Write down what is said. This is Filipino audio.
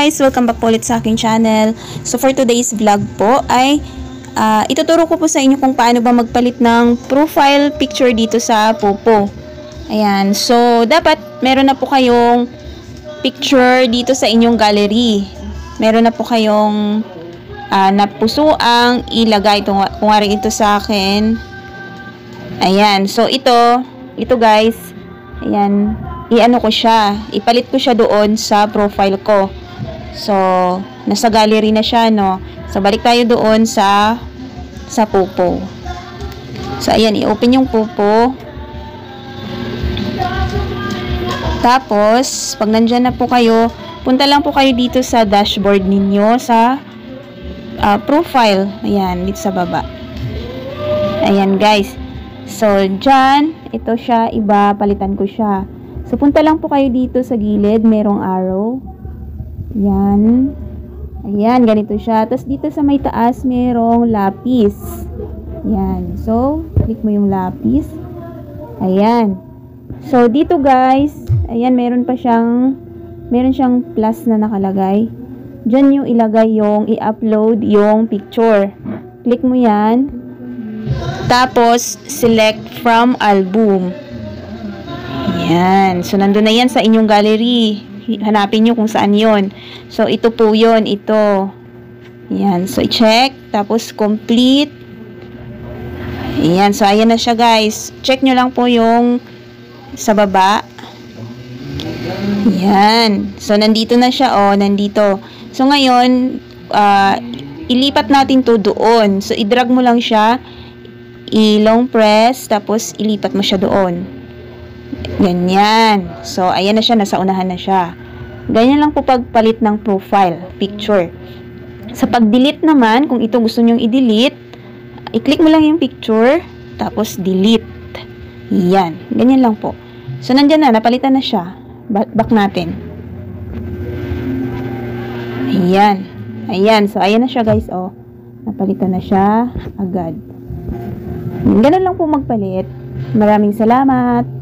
guys! Welcome back po ulit sa aking channel. So for today's vlog po ay ituturo ko po sa inyo kung paano ba magpalit ng profile picture dito sa Popo. Ayan. So dapat meron na po kayong picture dito sa inyong gallery. Meron na po kayong napusuang ilagay. Kung ito sa akin. Ayan. So ito guys. Ayan. I-ano ko siya. Ipalit ko siya doon sa profile ko. So, nasa gallery na siya, no? So, balik tayo doon sa Popo. So, ayan. I-open yung Popo. Tapos, pag nandyan na po kayo, punta lang po kayo dito sa dashboard ninyo sa profile. Ayan, dito sa baba. Ayan, guys. So, dyan, ito siya, iba, palitan ko siya. So, punta lang po kayo dito sa gilid, merong arrow. Yan. Ayan, ganito siya. Tapos, dito sa may taas, merong lapis. Yan. So, click mo yung lapis. Ayan. So, dito guys, ayan, meron siyang plus na nakalagay. Diyan yung ilagay yung i-upload yung picture. Click mo yan. Tapos, select from album. Ayan. So, nandun na yan sa inyong gallery. Hanapin nyo kung saan yon. So, ito po yon. Ito. Ayan. So, i-check. Tapos, complete. Ayan. So, ayan na siya, guys. Check nyo lang po yung sa baba. Ayan. So, nandito na siya. Oh, nandito. So, ngayon, ilipat natin to doon. So, i-drag mo lang siya. I-long press. Tapos, ilipat mo siya doon. Ganyan. So, ayan na siya. Nasa unahan na siya. Ganyan lang po pagpalit ng profile picture. Sa pag-delete naman, kung ito gusto nyong i-delete, i-click mo lang yung picture, tapos delete. Yan. Ganyan lang po. So, nandyan na. Napalitan na siya. Back natin. Ayan. Ayan. So, ayan na siya, guys. Oh. Napalitan na siya agad. Ganun lang po magpalit. Maraming salamat.